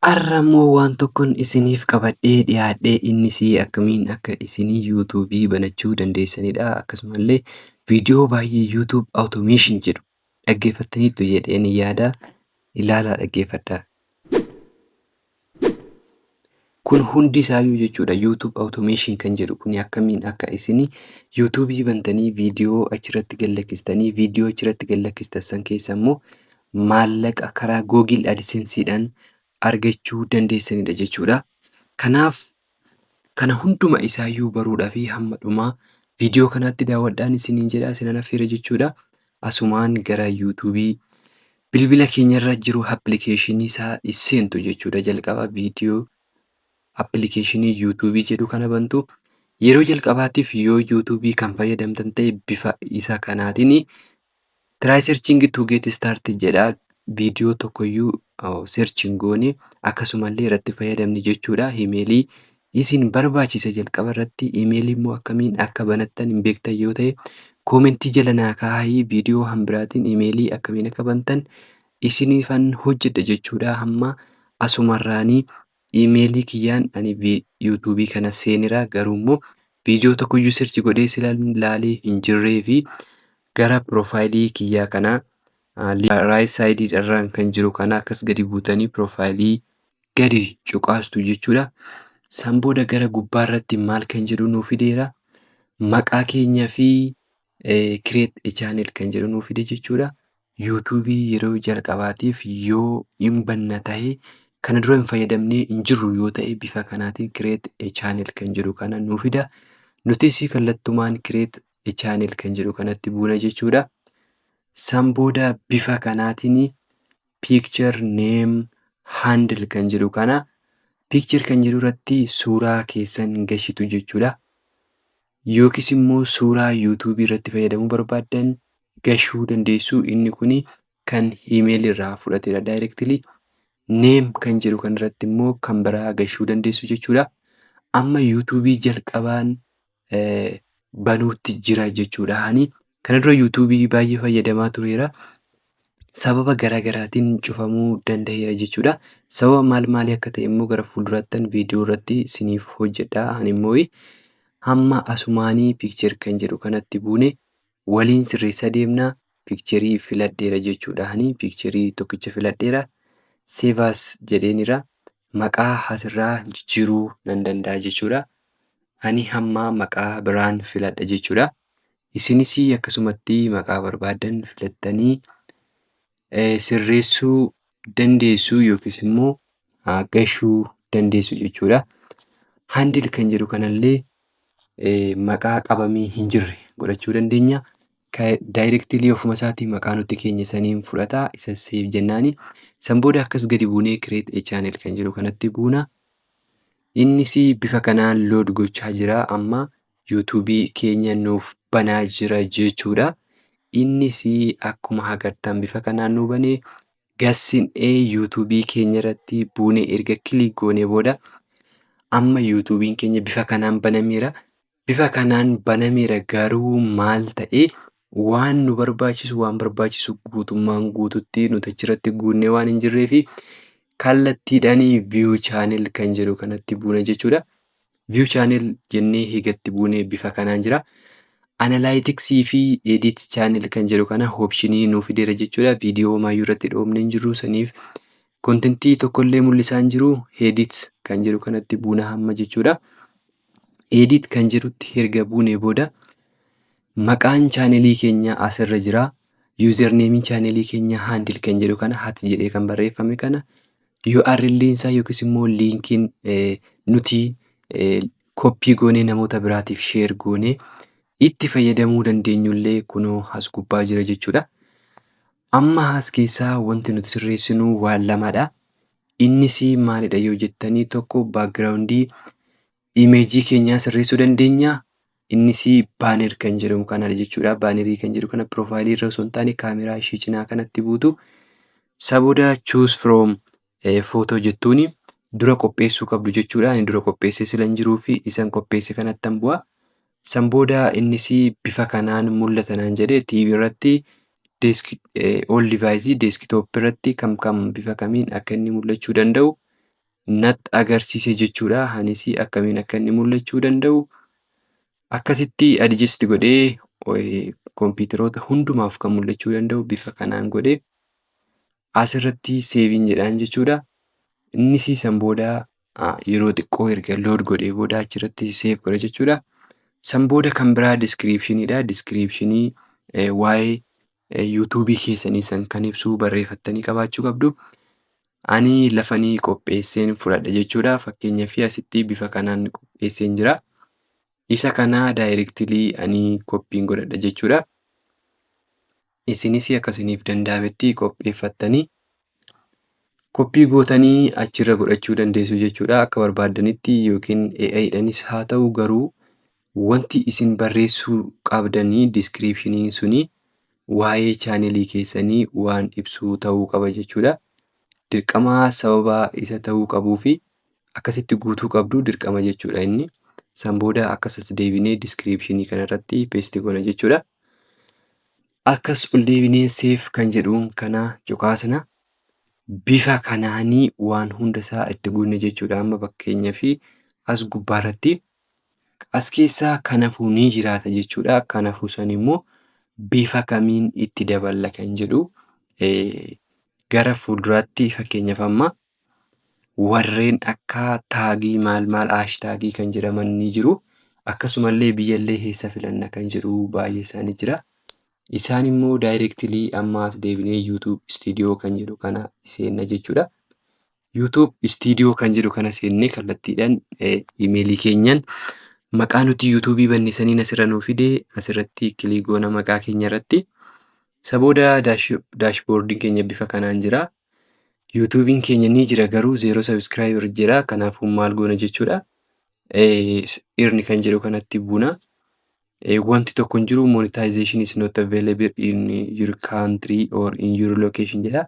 Har'ammoo waan tokkoon isiniif qabadhee dhiyaadhee innis akkamiin akka isinii yuutuubii banachuu dandeessanidha. Akkasumallee viidiyoo baay'ee yuutuub awutomeeshin jedhu dhaggeeffattaniittu jedheen yaada. Ilaalaa dhaggeeffadhaa. Kun hundi isaayyuu jechuudha yuutuub awutomeeshin kan jedhu kun akkamiin akka isinii yuutuubii bantanii viidiyoo achirratti gallakkistanii viidiyoo achirratti gallakkistan san keessa immoo maallaqa karaa googil adisensiidhaan argachuu dandeessanidha jechuudha. Kanaaf kana hunduma isaayyuu baruudhaa fi hamma dhumaa viidiyoo kanaatti daawwadhaan isiniin jedha isinan affeera jechuudha. Asumaan gara yuutuubii bilbila keenyarra jiru appilikeeshinii isaa seentu jechuudha. Jalqaba viidiyoo appilikeeshinii yuutuubii jedhu kana bantu. Yeroo jalqabaatiif yoo yuutuubii kan fayyadamtan ta'e bifa isa kanaatiin try searching to get started jedha. Viidiyoo tokkoyyuu searching goone akkasumallee irratti fayyadamni jechuudha. Imeelii isin barbaachisa jalqaba irratti. Imeelii immoo akkamiin akka banattan hin beektan yoo ta'e koomentii jala naa kaa'aa. Viidiyoo hambiraatiin imeelii akkamiin akka bantan isiniifan hojjedha jechuudha. Hamma asumarraanii imeelii kiyyaan ani yuutuubii kana seeneera. Garuu immoo viidiyoo tokkoyyuu search godhee ilaalee hin jirree fi gara piroofaayilii kiyyaa kanaa raayit saayidii irraan kan jiru kana akkas gadi buutanii piroofaayilii gadi cuqaastu jechuudha. San booda gara gubbaarratti maal kan jedhu nuu fideera. Maqaa keenyaa fi create a channel kan jedhu nuu fide jechuudha. Yuutuubii yeroo jalqabaatiif yoo hin banna ta'e kana dura hin fayyadamnee hin jirru yoo ta'e bifa kanaatiin create a channel kan jedhu kana nuu fida. Nutis kallattumaan create a channel kan jedhu kanatti buuna jechuudha. San booda bifa kanaatiin picture name handle kan jedhu kana picture kan jedhu irratti suuraa keessan gashitu jechuudha. Yookiis immoo suuraa yuutuubii irratti fayyadamuu barbaaddan gashuu dandeessu. Inni kun kan imeelii irraa fudhatedha directly. Name kan jedhu kanarratti immoo kan biraa gashuu dandeessu jechuudha. Amma yuutuubii jalqabaan banuutti jira jechuudha. Ani kana dura yuutuubii baay'ee fayyadamaa tureera. Sababa garaagaraatiin cufamuu danda'eera jechuudha. Sababa maalii akka ta'e immoo gara fuuldurattan viidiyoo irratti isiniif hojjedha. Ani immoo hamma asumaanii picture kan jedhu kanatti buune waliin sirreessaa deemna. Picturii filadheera jechuudha. Ani picturii tokkicha filadheera. Save as jedheenira. Maqaa asirraa jijjiiruu nan danda'a jechuudha. Ani hamma maqaa biraan filadha jechuudha. Isinis akkasumatti maqaa barbaadan filattanii sirreessuu dandeessu yookiis immoo gashuu dandeessu jechuudha. Handle kan jedhu kanallee maqaa qabamee hin jirre godhachuu dandeenya. Directly ofuma isaatii maqaa nuti keenya saniin fudhata. Isa save jennaani. San booda akkas gadi buunee create a channel kan jedhu kanatti buuna. Innis bifa kanaan load gochaa jira. Amma yuutuubii keenya nuuf banaa jira jechuudha. Innis akkuma agartan bifa kanaan nu banee gassin'ee yuutuubii keenya irratti buunee erga kilik goonee booda amma yuutuubiin keenya bifa kanaan banameera. Bifa kanaan banameera garuu maal ta'e waan nu barbaachisu waan barbaachisu guutummaan guututti nuti achirratti guunnee waan hin jirreefi kallattiidhaan view channel kan jedhu kanatti buuna jechuudha. View channel jennee eegatti buunee bifa kanaan jira. Analyticsii fi edit channel kan jedhu kana optionii nuu fideera jechuudha. Viidiyoo maayyuu irratti dhoofnee hin jirru saniif kontentii tokkollee mul'isaa hin jiru. Edit kan jedhu kanatti buuna hamma jechuudha. Edit kan jedhutti erga buunee booda maqaan chaanelii keenya asirra jira. Yuuzerneemiin chaanelii keenya handle kan jedhu kana hat jedhee kan barreeffame kana URL isaa yookiis immoo liinkiin nuti koppii goonee namoota biraatiif sheer goonee itti fayyadamuu dandeenyullee kunoo as gubbaa jira jechuudha. Amma as keessaa wanti nuti sirreessinu waan lamadha. Innis maalidha yoo jettanii tokko baakgiraawundii imeejii keenyaa sirreessuu dandeenya. Innis baaner kan jedhamu kanadha jechuudha. Baanerii kan jedhu kana piroofaayilii irra osoo hin taane kaameraa ishee cinaa kanatti buutu. Sabooda choose from photo jettuuni dura qopheessuu qabdu jechuudha. Ani dura qopheessee silan jiruu fi isan qopheesse kanattan bu'a. San booda innis bifa kanaan mul'ata naan jedhee TV irratti all device desktop irratti kam bifa kamiin akka inni mul'achuu danda'u natti agarsiise jechuudha. Anis akkamiin akka inni mul'achuu danda'u akkasitti adjust godhee kompiitaroota hundumaaf kan mul'achuu danda'u bifa kanaan godhee asirratti seeviin jedhaan jechuudha. Innis san booda yeroo xiqqoo erga load godhee booda achirratti seef godha jechuudha. San booda kan biraa diskiripshiniidha. Diskiripshinii waa'ee yuutuubii keessanii san kan ibsu barreeffattanii qabaachuu qabdu. Ani lafanii qopheesseen fudhadha jechuudha. Fakkeenyaaf asitti bifa kanaan qopheesseen jira. Isa kana daayirektilii ani koppiin godhadha jechuudha. Isinis akkasiniif danda'ametti qopheeffattanii koppii gootanii achirra godhachuu dandeessu jechuudha. Akka barbaaddanitti yookiin AI'dhanis haa ta'u garuu wanti isin barreessuu qabdanii diskiripshiniin suni waa'ee chaanelii keessanii waan ibsuu ta'uu qaba jechuudha. Dirqama sababa isa ta'uu qabuu fi akkasitti guutuu qabdu dirqama jechuudha inni. San booda akkasas deebinee diskiripshinii kanarratti peesti goona jechuudha. Akkas ol deebinee seef kan jedhuun kana cuqaasna. Bifa kanaanii waan hundasaa itti guunne jechuudha. Amma fakkeenyaaf as gubbaarratti as keessaa kan hafu ni jiraata jechuudha. Kan hafu san immoo bifa kamiin itti daballa kan jedhu gara fuulduraatti fakkeenyaaf amma warreen akka taagii maal haashtaagii kan jedhaman ni jiru. Akkasumallee biyyallee eessa filanna kan jedhu baay'ee isaanii jira. Isaan immoo daayirektilii ammaas deebinee YouTube Studio kan jedhu kana seenna jechuudha. YouTube Studio kan jedhu kana seennee kallattiidhaan imeelii keenyaan maqaa nuti YouTube'ii banneessaniin asirra nuu fidee asirratti kilik goona maqaa keenya irratti. Isa booda daashboordiin keenya bifa kanaan jira. YouTube'iin keenya ni jira garuu 0 subscriber jira. Kanaafuu maal goona jechuudha. Earn kan jedhu kanatti buuna. Wanti tokko hin jiru monetization is not available in your country or in your location jedha.